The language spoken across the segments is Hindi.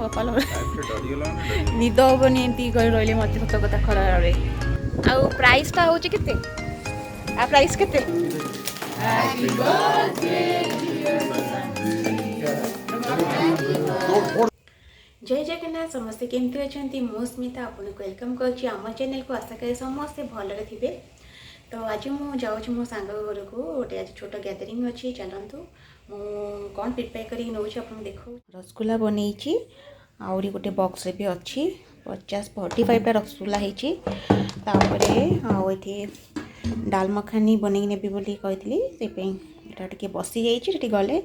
कपाल निद हेनी एमती रही मत सत कथा खरारे आउ प्राइसटा हूँ केते आ प्राइस केते जय जगन्नाथ समस्ते केमती अच्छा मुस्मिता आपन को वेलकम करम चैनल को आशा करें समस्ते भलरे थे। तो आज मुझे जाऊँ मो सांग घर को गोटे आज छोट गैदरिंग अच्छी चलतु मुझे कौन प्रिपेयर कर नौ आप देखो रसगुल्ला बनई आहरी गोटे बक्स भी अच्छी 50-45टा रसगुल्ला होती डाल मखानी बनई नेबी बोली कही से बसी जाइए गले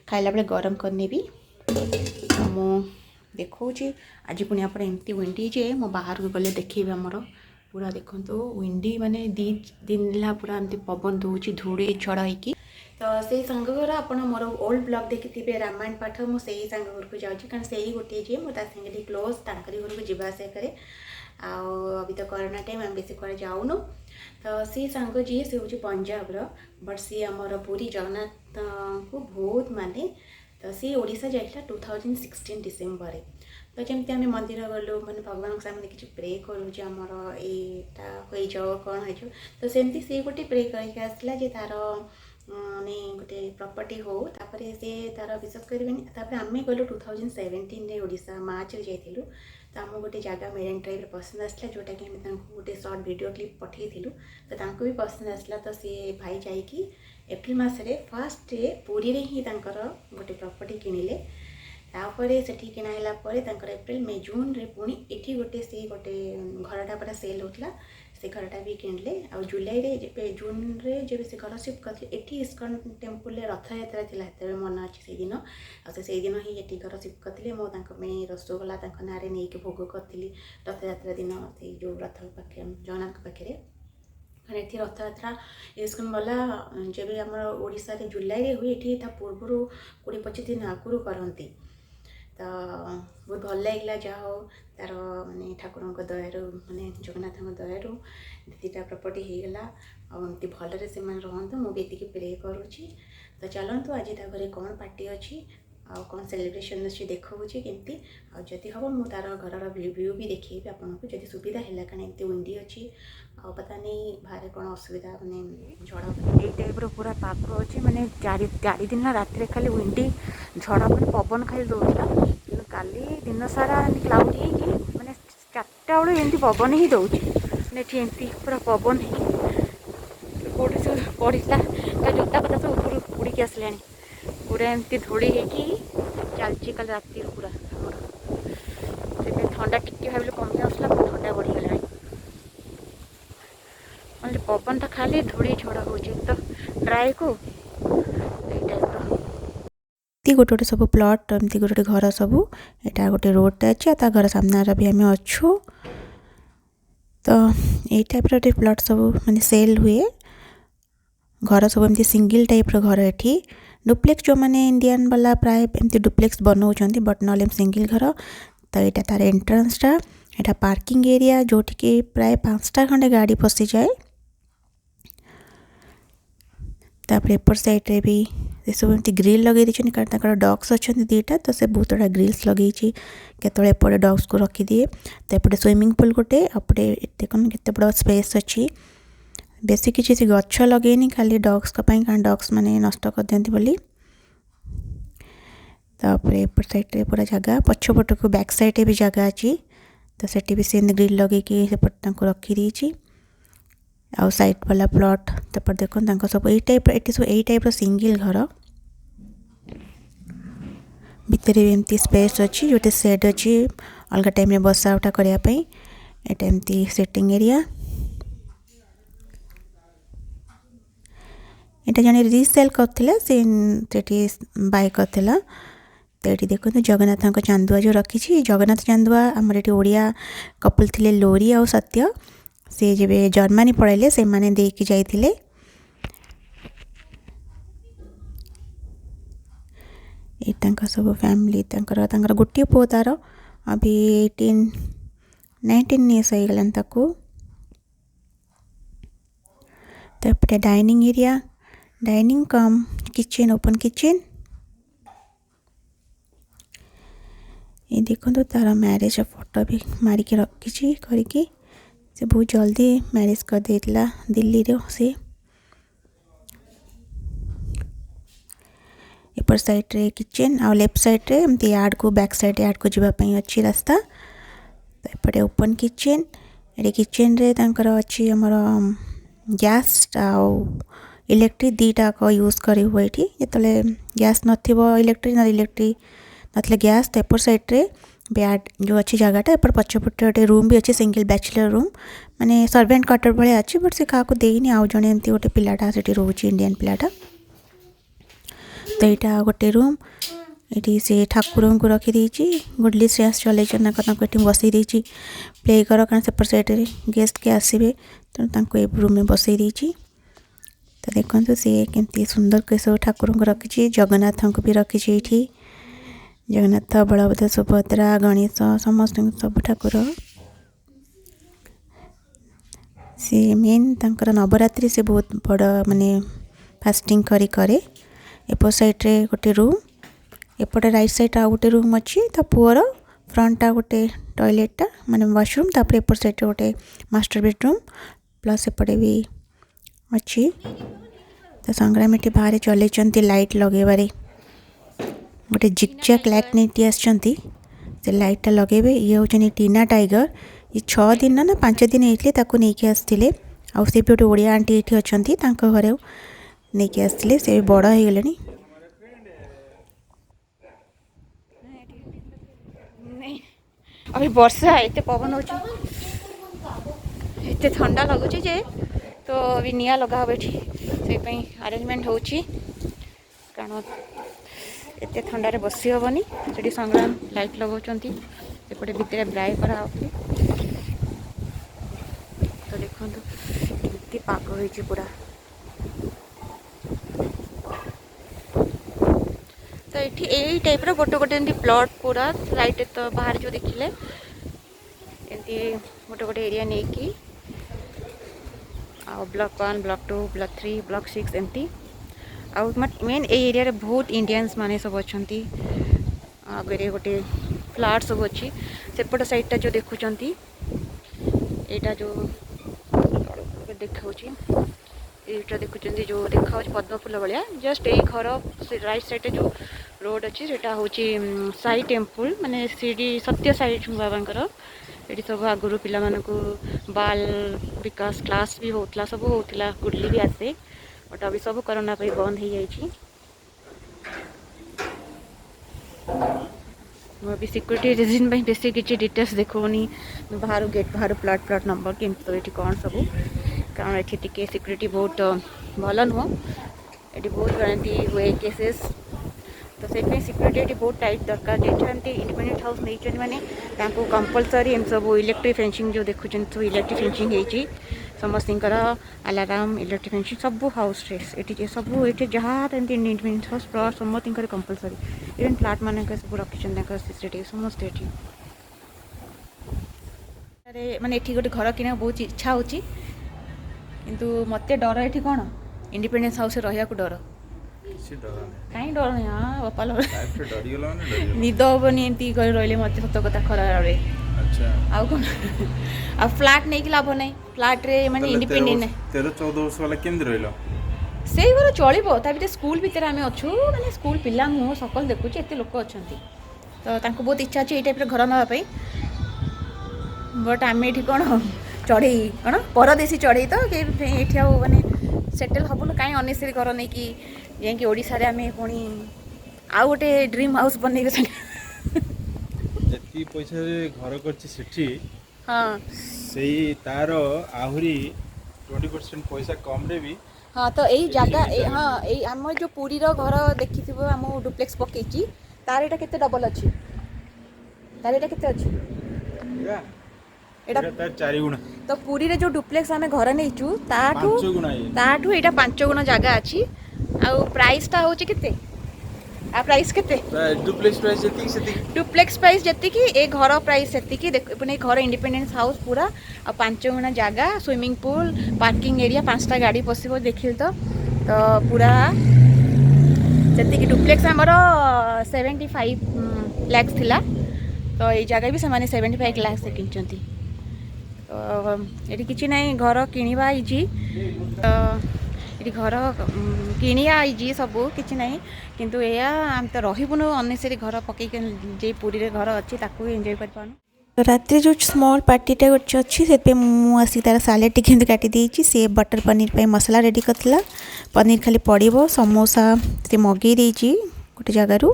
खाइला बेले गरम करने मु देखा आज पुणी आप एमती विंडी जे मो बाहर को गले देखेबे आमर पूरा देखो विंडी माने 2 दिन पूरा एमती पवन दूसरी धूड़ी छड़ा होगी। तो से सांग घर आप मोर ओल्ड ब्लॉग देखिथे रामायण पाठ मुझे सांग घर को जाऊँगी कारण से ही गोटे जी मुझे सागे क्लोज ताकरी घर को जीवासा करे अभी तो कोरोना टाइम आम बेसी कड़े जाऊनु। तो सी सांग जी से हूँ पंजाब बट सी आमर पुरी जगन्नाथ को बहुत माने। तो सी ओडिशा जाइला 2016 डिसेम्बर तो जमती आम मंदिर गलु मैंने भगवान सामने किसी प्रे करुचे आमर यहाँ कौन हो तो सेमती सी गोटे प्रे करके आसला जे तार माने गोटे प्रॉपर्टी हो तापर से तार विश्वास करें आम गलु 2017 ओडिशा मार्च रे जाइलु। तो आम गोटे जगह मेरेन ड्राइव पसंद आसला जोटा कि गोटे शॉर्ट वीडियो क्लिप पठेलु तो भी पसंद आसला। तो सी भाई जाइकी एप्रिल मसरे फर्स्ट पुरी रे ही गोटे प्रॉपर्टी किणिले तापरे से किणाला एप्रिल मे जून रे पुणी एठी गोटे से गोटे घरटा पूरा सेल होता से घरटा भी किणले आ जुलाई रे जून रे जब से घर शिफ्ट करते एठी इस्कन टेम्पल रथ यात्रा थिला हेते मन अच्छी से दिन से दिन ही एठी घर शिफ्ट करते मो रसगोल्ला ना नहीं भोग करी रथ यात्रा दिन से जो रथ पाखे जगन्नाथ पाखे ये रथ यात्रा इस्कन गला जब आम ओडिशा रे जुलाई रे हुए ये पूर्व 20-25 दिन आगुरी करती। तो बहुत भल लगे जहाँ हो तार माने ठाकुर दयारू माने जगन्नाथ दयारू दीटा प्रॉपर्टी होगला आमती भलरे से रुहतु मुझे प्रे करुँची। तो चलतु आज घरे कौन पार्टी अच्छी आ कौन सेलिब्रेशन अच्छी देखी केमती आदि हम मुझे तार घर व्यू भी देखी आपको जब सुविधा है कारण एमती विंडी अच्छी आ पता नहीं बाहर कौन असुविधा माने झड़ ये टाइप पूरा पाग अच्छी माने 4 दिन रात खाली विंडी झड़ मैंने पवन खाली दौला कि काली दिन सारा क्लाउड हो मैंने 4टा बेलू एमती पवन ही दौर एमती पूरा पवन कौटे सब पड़ा जोता पता सब ऊपर उड़ी आसला पूरा एमती धूली चलती कल राति पूरा ठंडा टिके भाव कमी आसला ठंडा बढ़ीगला मतलब पवनटा खाली धूली झड़ा हो तो ड्राए को गोटे गोटे सब प्लॉट एमती गोटे घर सब यहाँ गोटे रोड अच्छे ता घर सामने भी आम अच्छु। तो ये टाइप प्लॉट सब माने सेल हुए घर सब एमती सिंगल टाइप घर एठी डुप्लेक्स जो मैंने इंडियन वाला प्राय एमती डुप्लेक्स बनाऊँ बट ना सिंगल घर। तो यहाँ तार एंट्रांसटा यहाँ पार्किंग एरिया जोटि प्राय 5टा खंडे गाड़ी पशि जाए। तापर एपर साइड रे भी सब एमती ग्रिल लगे दी कारण डॉग्स अच्छा 2टा तो से बहुत बड़ा ग्रिल्स लगे केतले एपटे डॉग्स को रखी दिए। तो एपटे स्विमिंग पूल गोटे अपटे देख केते बड़ा स्पेस अच्छी बेसी किसी से गच्छ लगेनी खाली डॉग्स कारण डॉग्स माने नष्ट कर दियंती बोली। तापर एपट साइड रे पूरा जगह पछपट को बैक साइड रे भी जगह अच्छी तो सेठी भी से ग्रिल लगे कि सेपट रखी दी आ साइड वाला प्लॉट तपर देखो सब यही टाइप सिंगल घर भितर भी एमती स्पेस अच्छी जोटे सेड अच्छी अलग टाइम में बसा उठा करने एटा एमती सेटिंग एरिया। यहाँ जन रिसेल करथिला से बाय करथिला। तो ये देखो जगन्नाथ चांदुआ जो रखी जगन्नाथ चांदुआ आमर ये ओडिया कपल थे लोरी आ सत्य से जब जर्मनी पढ़ाइले से माने देकी जाइथिले। ये सब फैमिली गोटे पुओ तार अभी 18-19 इयर्स हो गलान ताकू। तो एपटे डाइनिंग एरिया डाइनिंग कम किचन ओपन किचन ये देखो तार मैरिज फोटो भी मारिक रखी करके से बहुत जल्दी मैरिज कर देला दिल्ली रे से एपर साइड रे किचन आ लेफ्ट साइड रे एमती यार्ड को बैक साइड यार्ड को जीवाई अच्छी रास्ता तो एपटे ओपन किचन ये किचन रे तांकर अच्छी हमर गैस आउ इलेक्ट्रिक दीटा को यूज करी हुए ये गैस नथिबो इलेक्ट्रिक नथले गैस तो एपर साइड रे बेड जो अच्छी जगहटा एपर पछपटे गोटे रूम भी अच्छे सिंगल बैचलर रूम माने सर्वेंट क्वार्टर भाया अच्छी बट से क्या देनी आउ जड़े एमती गोटे पिलाटा से रोचे इंडियन पिलाटा तो यहाँ गोटे रूम ये से ठाकुर को रखी गुडली श्रेयस चलते बसई प्ले कर कारण सेपर साइड गेस्ट के आसवे तेणु रूम में बसई तो देखो सी केमती सुंदर के सब ठाकुर को रखी जगन्नाथ को भी रखी ये जगन्नाथ बलभद्र सुभद्रा गणेश समस्त सब ठाकुर से मेन तंकर नवरात्रि से बहुत बड़ माने फास्टिंग करी करे एपट साइड रे गोटे रूम एपटे राइट साइड आ गोटे रूम अच्छी ता पुअर फ्रंट आ गोटे टॉयलेटा माने वाशरूम तापर एपट साइड रे गोटे मास्टर बेडरूम प्लस एपटे भी अच्छी तो संग्राम एटी बाहर चलते लाइट लगेबारे गोटे जिगजैग लाइट नहीं आसछंती से लाइटा लगेबे ये होचनी टीना टाइगर ये 6 दिन ना 5 दिन होते ताको नहीं आसते आउ से भी गोटे ओडिया आंटी ये अच्छा घरे नहीं कि आसते से बड़ हो गले अभी वर्षा एत पवन हो ठंडा लगुच जे तो अभी निआ लगा ये अरेंजमेंट हो कारण एत ठंडारे बसी हेनी से संग्राम लाइट लगाउछंती एपटे भितर ब्राई करा तो देखो केमती पाग हो पूरा तो ये टाइप गोटे गोटे प्लॉट पूरा राइट तो बाहर जो देखिले एमती गोटे गोटे एरिया नहीं कि ब्लॉक 1 ब्लॉक 2 ब्लॉक 3 ब्लॉक 6 एमती मेन ए एरिया रे बहुत इंडियंस माने सब अच्छी आगे गोटे फ्लैट सब अच्छी सेपट साइडटा जो देखुंती यहाँ जो देखा ये देखुं जो देखा पद्म फूल भाया जस्ट यही घर राइट साइड जो रोड अच्छी से हूँ साई टेम्पल माने सीडी सत्य साई बाबा ये सब आगुरी पिला बाल विकास क्लास भी होता सब होता गुडली भी आसे बट अभी सब कोरोना पे बंद हो जाए अभी सिक्योरिटी रीजन बेसी किसी डिटेल्स देखनी बाहर गेट बाहर प्लॉट नंबर कि तो ये कौन सब कारण ये टी सिक्योरिटी बहुत भल नुह ये बहुत गणती हुए केसेस तो से सिक्योरिटी बहुत टाइट दरकार जेमती इंडिपेंडेंट हाउस नहीं मैंने कंपलसरी एम सब इलेक्ट्रिक फेंसिंग जो देखुं सब इलेक्ट्रिक फेंसिंग होती समस्त अलाराम इलेक्ट्रिक फेंसिंग सब हाउस ये सब ये जहाँ इंडिपेंडेंट हाउस प्लस समस्त कंपलसरी इवेन फ्लाट मान सब रखी सीसीटीवी समस्त माने ये गोटे घर किना बहुत इच्छा हो किंतु मत डर ये कौन इंडिपेंडेंस हाउस रहा डर कहीं डर नहीं हाँ बापा निद हेनी एमती रही मत सत कथा खराब आउ कौन आ फ्लैट नहीं कि लाभ नहीं फ्लैट रे माने इंडिपेंडेंट 13-14 वर्ष वाला केंद्र रहलो से घर चलिबो ता भीतर स्कूल भीतर आमे अछु माने स्कूल पिला मु सकल देखुची एते लोक अछंती तो तांको बहुत इच्छा अछि ए टाइप रे घर नवा पई बट आमे एठी कोन चढ़ई कौन परदेशी चढ़ई तो ये आउ माने सेटल हबुन कहीं अनेसरी घर नहीं कि जाकि ओडिशा रे आमे पुणी आउ गोटे ड्रीम हाउस बनई जति पैसा रे घर करछि सेठी हां सेही तार आहुरी 20% पैसा कम रे भी हाँ तो यही जगह हाँ यही आम जो पुरी रो घर देखी थी आम डुप्लेक्स पकई तार एटा केते डबल अच्छी तार एटा केते अच्छी एटा तार 4 गुना तो पुरी रे जो डुप्लेक्स आमे घर नेइचू ताठू एटा 5 गुना जगह अच्छी आ प्राइस ता होची केते आ प्राइस केते डुप्लेक्स प्राइस जति सेति डुप्लेक्स प्राइस जति कि ए घर प्राइस सेति कि पुणे घर इंडिपेंडेंस हाउस पूरा आ 5 गुना जगह स्विमिंग पूल पार्किंग एरिया 5टा गाड़ी पसिबो देखिल तो पूरा जति कि डुप्लेक्स हमरो 75 लाख थिला तो ये जगह भी से 75 लाख से किंचंती तो ये किसी ना घर किणवा आईजी ये घर किणिया आईजी सब किसी ना किंतु या आम तो रहीबुनु अनेसरी घर पकई जे पुरी रे घर अच्छी ताकू एंजॉय कर पानु। तो रात जो स्मॉल पार्टीटा गोटे अच्छी से मुझे तार सालेड टी काटी देती सी बटर पनीर पे मसला रेडी करला पनीर खाली पड़ो समोसा से मगई देती गोटे जगार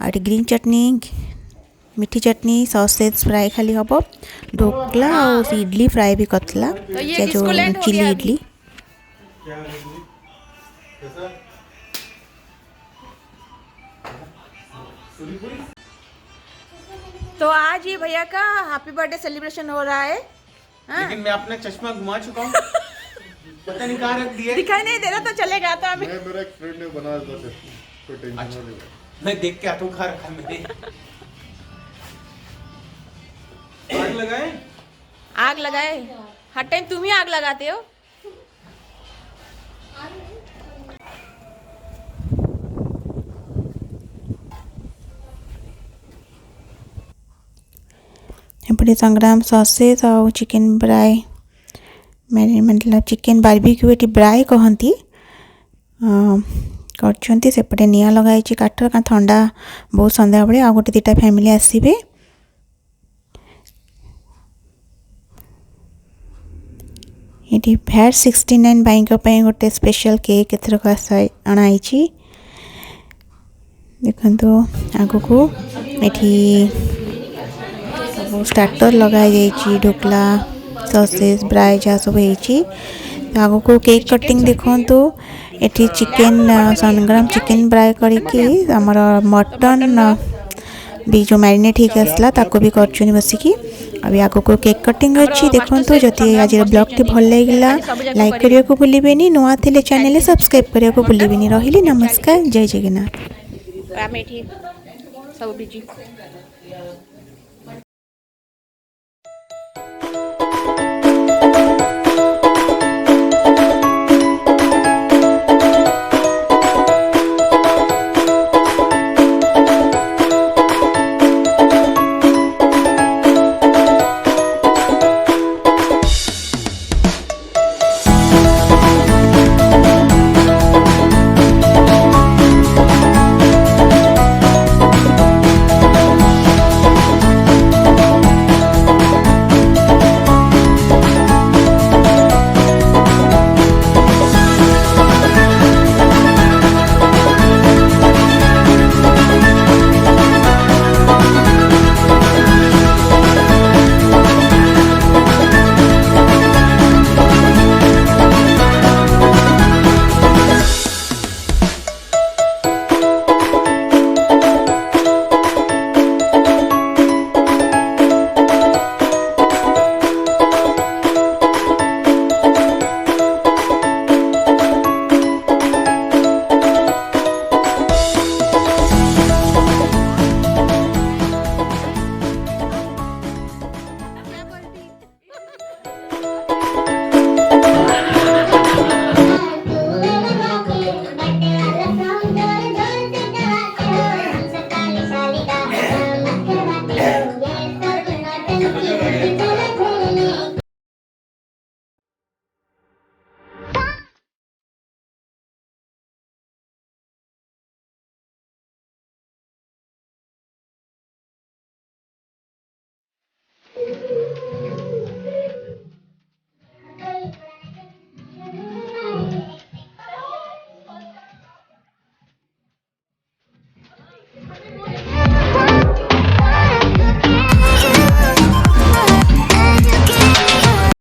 आ ग्रीन चटनी मिठी चटनी सॉसेज फ्राई खाली हम ढोकला और इडली फ्राई भी करला जो चिली इडली। तो आज ये भैया का हैप्पी बर्थडे सेलिब्रेशन हो रहा है। हाँ? लेकिन मैं अपना चश्मा घुमा चुका हूँ पता नहीं कहाँ रख दिया दिखाई नहीं दे रहा तो चलेगा तो हमें मेरा एक फ्रेंड ने बनाया था कोई टेंशन वाली बात मैं देख के आता हूँ खा रखा मेरे आग लगाए आग लगाए हर टाइम तुम ही आग लगाते हो। एपटे संग्राम सॉसेज और चिकन ब्राई मतलब चिकन बारबेक्यू ये ब्राई कहती करछंती सेपटे निया लगाई काठ का ठंडा बहुत संध्या बेले आ गोटे दुटा फैमिली आसबे ये भैट 69 भाई गोटे स्पेशल केक एथरक अणाई देखो आग को सब स्टार्टर लगाई ढोकला सॉसेज ब्राई जहाँ सब होती तो आग को केक कटिंग देखो ये चिकेन संग्राम चिकेन ब्राई करके मटन भी जो मैरिनेट होकर आसला ताको भी कर बसिकी अभी आग को केक कटिंग अच्छी देखो जदि आज ब्लॉग टी भल लगा लाइक करने को भूलें नुआ थे चैनल सब्सक्राइब करने को भूलें रही नमस्कार जय जगन्नाथ सब बिजी।